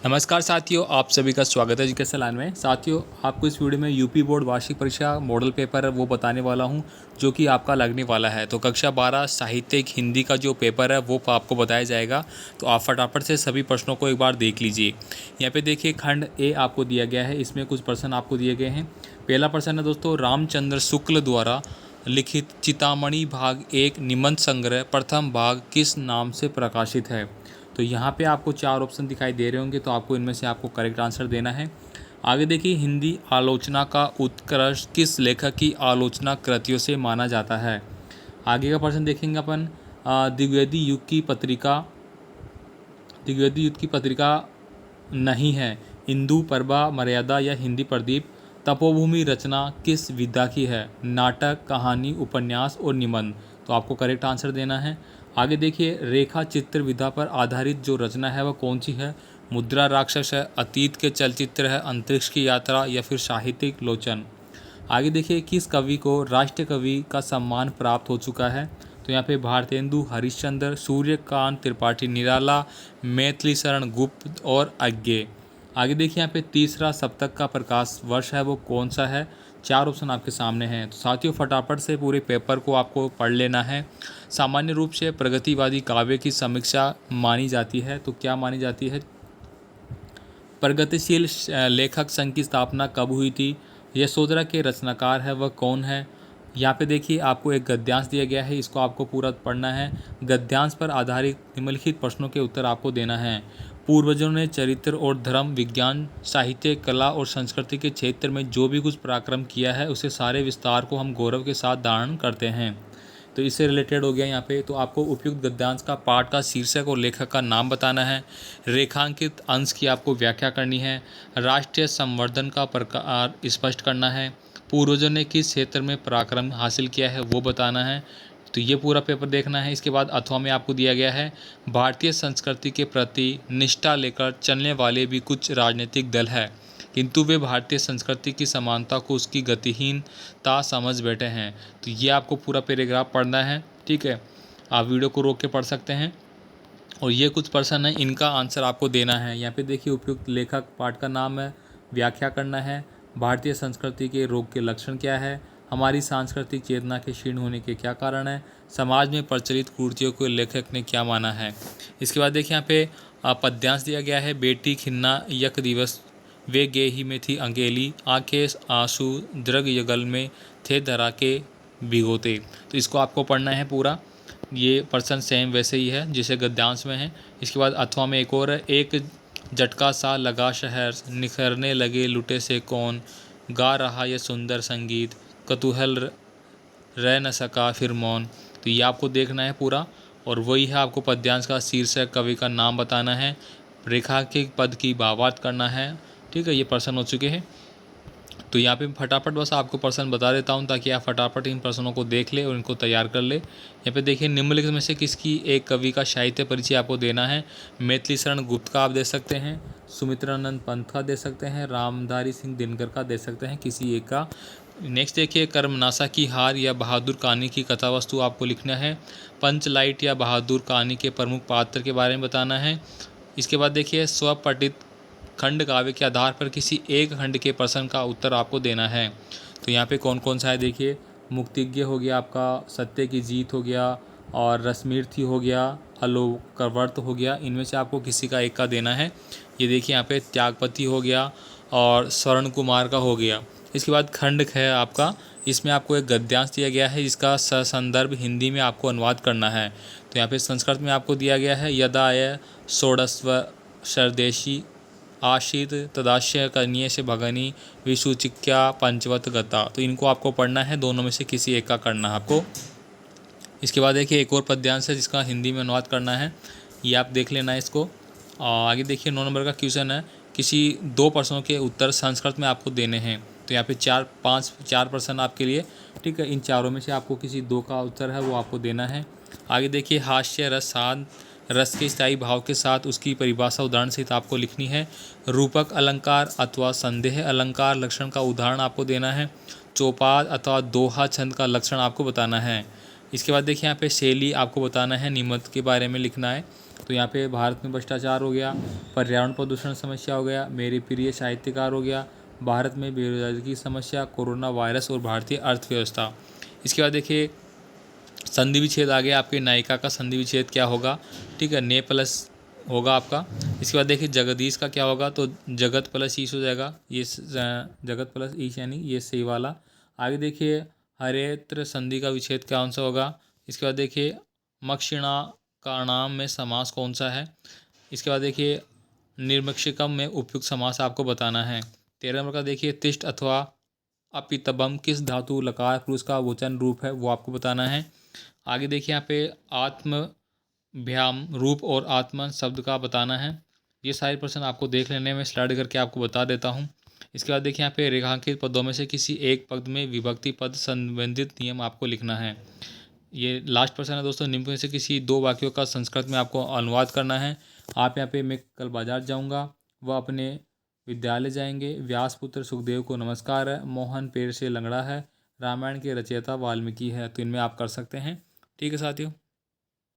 नमस्कार साथियों, आप सभी का स्वागत है एजुकेशन लाइन में। साथियों, आपको इस वीडियो में यूपी बोर्ड वार्षिक परीक्षा मॉडल पेपर वो बताने वाला हूं जो कि आपका लगने वाला है। तो कक्षा 12 साहित्यिक हिंदी का जो पेपर है वो आपको बताया जाएगा। तो आप फटाफट से सभी प्रश्नों को एक बार देख लीजिए। यहाँ पे देखिए, खंड ए आपको दिया गया है, इसमें कुछ प्रश्न आपको दिए गए हैं। पहला प्रश्न है दोस्तों, रामचंद्र शुक्ल द्वारा लिखित चितामणि भाग 1 निबंध संग्रह प्रथम भाग किस नाम से प्रकाशित है। तो यहाँ पे आपको 4 ऑप्शन दिखाई दे रहे होंगे, तो आपको इनमें से आपको करेक्ट आंसर देना है। आगे देखिए, हिंदी आलोचना का उत्कर्ष किस लेखक की आलोचना कृतियों से माना जाता है। आगे का प्रश्न देखेंगे अपन, दिग्वेदी युग की पत्रिका नहीं है। इंदु, प्रभा, मर्यादा या हिंदी प्रदीप। तपोभूमि रचना किस विधा की है। नाटक, कहानी, उपन्यास और निबंध। तो आपको करेक्ट आंसर देना है। आगे देखिए, रेखा चित्र विधा पर आधारित जो रचना है वह कौन सी है। मुद्रा राक्षस है, अतीत के चलचित्र है, अंतरिक्ष की यात्रा या फिर साहित्यिक लोचन। आगे देखिए, किस कवि को राष्ट्रीय कवि का सम्मान प्राप्त हो चुका है। तो यहाँ पे भारतेंदु हरिश्चंद्र, सूर्यकांत त्रिपाठी निराला, मैथिली शरण गुप्त और अज्ञे। आगे देखिए, यहाँ पे तीसरा सप्तक का प्रकाश वर्ष है वो कौन सा है। 4 ऑप्शन आपके सामने हैं। तो साथियों, फटाफट से पूरे पेपर को आपको पढ़ लेना है। सामान्य रूप से प्रगतिवादी काव्य की समीक्षा मानी जाती है। तो क्या मानी जाती है। प्रगतिशील लेखक संघ की स्थापना कब हुई थी। यशोधरा के रचनाकार है वह कौन है। यहाँ पे देखिए, आपको एक गद्यांश दिया गया है, इसको आपको पूरा पढ़ना है। गद्यांश पर आधारित निम्नलिखित प्रश्नों के उत्तर आपको देना है। पूर्वजों ने चरित्र और धर्म, विज्ञान, साहित्य, कला और संस्कृति के क्षेत्र में जो भी कुछ पराक्रम किया है उसे सारे विस्तार को हम गौरव के साथ धारण करते हैं। तो इससे रिलेटेड हो गया यहाँ पे। तो आपको उपयुक्त गद्यांश का पाठ का शीर्षक और लेखक का नाम बताना है। रेखांकित अंश की आपको व्याख्या करनी है। राष्ट्रीय संवर्धन का प्रकार स्पष्ट करना है। पूर्वजों ने किस क्षेत्र में पराक्रम हासिल किया है वो बताना है। तो ये पूरा पेपर देखना है। इसके बाद अथवा में आपको दिया गया है, भारतीय संस्कृति के प्रति निष्ठा लेकर चलने वाले भी कुछ राजनीतिक दल है, किंतु वे भारतीय संस्कृति की समानता को उसकी गतिहीनता समझ बैठे हैं। तो ये आपको पूरा पैराग्राफ पढ़ना है। ठीक है, आप वीडियो को रोक के पढ़ सकते हैं। और ये कुछ प्रश्न है, इनका आंसर आपको देना है। यहाँ पे देखिए, उपयुक्त लेखक पाठ का नाम है, व्याख्या करना है। भारतीय संस्कृति के रोग के लक्षण क्या है। हमारी सांस्कृतिक चेतना के क्षीण होने के क्या कारण है। समाज में प्रचलित कुरीतियों को लेखक ने क्या माना है। इसके बाद देखिए, यहाँ पे पद्यांश दिया गया है। बेटी खिन्ना यक दिवस वे गेही में थी अंगेली, आंखें आंसू द्रग युगल में थे धरा के भिगोते। तो इसको आपको पढ़ना है पूरा। ये पर्सन सेम वैसे ही है जैसे गद्यांश में है। इसके बाद अथवा में एक और है, एक झटका सा लगा शहर निखरने लगे लुटे से कौन, गा रहा ये सुंदर संगीत, कतूहल रह न सका फिर मौन। तो ये आपको देखना है पूरा। और वही है, आपको पद्यांश का शीर्षक, कवि का नाम बताना है, रेखा के पद की भावार्थ करना है। ठीक है, ये प्रश्न हो चुके हैं। तो यहाँ पे फटाफट बस आपको प्रश्न बता देता हूँ ताकि आप फटाफट इन प्रश्नों को देख ले और इनको तैयार कर ले। यहाँ पे देखिए, निम्नलिखित में से किसकी एक कवि का साहित्य परिचय आपको देना है। मैथिली शरण गुप्त का आप दे सकते हैं, सुमित्रानंद पंत का दे सकते हैं, रामधारी सिंह दिनकर का दे सकते हैं, किसी एक का। नेक्स्ट देखिए, कर्मनाशा की हार या बहादुर कहानी की कथा वस्तु आपको लिखना है। पंचलाइट या बहादुर कहानी के प्रमुख पात्र के बारे में बताना है। इसके बाद देखिए, स्वपठित खंड काव्य के आधार पर किसी एक खंड के प्रश्न का उत्तर आपको देना है। तो यहाँ पे कौन कौन सा है देखिए, मुक्तिज्ञ हो गया आपका, सत्य की जीत हो गया, और रश्मिरथी हो गया, अलोकवर्त हो गया। इनमें से आपको किसी का एक का देना है। ये देखिए, यहाँ पे त्यागपति हो गया और स्वर्ण कुमार का हो गया। इसके बाद खंड है आपका, इसमें आपको एक गद्यांश दिया गया है जिसका संदर्भ हिंदी में आपको अनुवाद करना है। तो यहाँ पे संस्कृत में आपको दिया गया है, यदा य षोडस्व सरदेशी आशित तदाश्य कन्ये से भगनी विशुचिक्या पंचवत गता। तो इनको आपको पढ़ना है, दोनों में से किसी एक का करना है आपको। इसके बाद देखिए, एक और पद्यांश है जिसका हिंदी में अनुवाद करना है, ये आप देख लेना है इसको। आगे देखिए, 9 नंबर का क्वेश्चन है, किसी 2 प्रश्नों के उत्तर संस्कृत में आपको देने हैं। तो यहाँ पे 4 प्रश्न आपके लिए। ठीक है, इन चारों में से आपको किसी 2 का उत्तर है वो आपको देना है। आगे देखिए, हास्य रस शांत रस के स्थायी भाव के साथ उसकी परिभाषा उदाहरण सहित आपको लिखनी है। रूपक अलंकार अथवा संदेह अलंकार लक्षण का उदाहरण आपको देना है। चौपाद अथवा दोहा छंद का लक्षण आपको बताना है। इसके बाद देखिए, यहाँ पे शैली आपको बताना है, निमित्त के बारे में लिखना है। तो यहाँ पे भारत में भ्रष्टाचार हो गया, पर्यावरण प्रदूषण समस्या हो गया, मेरे प्रिय साहित्यकार हो गया, भारत में बेरोजगारी की समस्या, कोरोना वायरस और भारतीय अर्थव्यवस्था। इसके बाद देखिए संधि विच्छेद आ गया, आपके नायिका का संधि विच्छेद क्या होगा, ठीक है, ने प्लस होगा आपका। इसके बाद देखिए जगदीश का क्या होगा, तो जगत प्लस ईश हो जाएगा, ये जगत प्लस ईश यानी ये सही वाला। आगे देखिए हरेत्र संधि का विच्छेद कौन सा होगा। इसके बाद देखिए मक्षिणा का नाम में समास कौन सा है। इसके बाद देखिए निर्मक्षिकम में उपयुक्त समास आपको बताना है। 13 नंबर का देखिए तिष्ठ अथवा अपितबम किस धातु लकार पुरुष का वचन रूप है, वो आपको बताना है। आगे देखिए यहाँ पे आत्म भ्याम रूप और आत्मा शब्द का बताना है। ये सारे प्रश्न आपको देख लेने में स्लाइड करके आपको बता देता हूँ। इसके बाद देखिए यहाँ पे रेखांकित पदों में से किसी एक पद में विभक्ति पद संबंधित नियम आपको लिखना है। ये लास्ट प्रश्न है दोस्तों, निम्न में से किसी दो वाक्यों का संस्कृत में आपको अनुवाद करना है। आप यहाँ पे मैं कल बाजार जाऊँगा, वह अपने विद्यालय जाएंगे, व्यासपुत्र सुखदेव को नमस्कार है, मोहन पेड़ से लंगड़ा है, रामायण के रचयिता वाल्मीकि है। तो इनमें आप कर सकते हैं। ठीक है साथियों।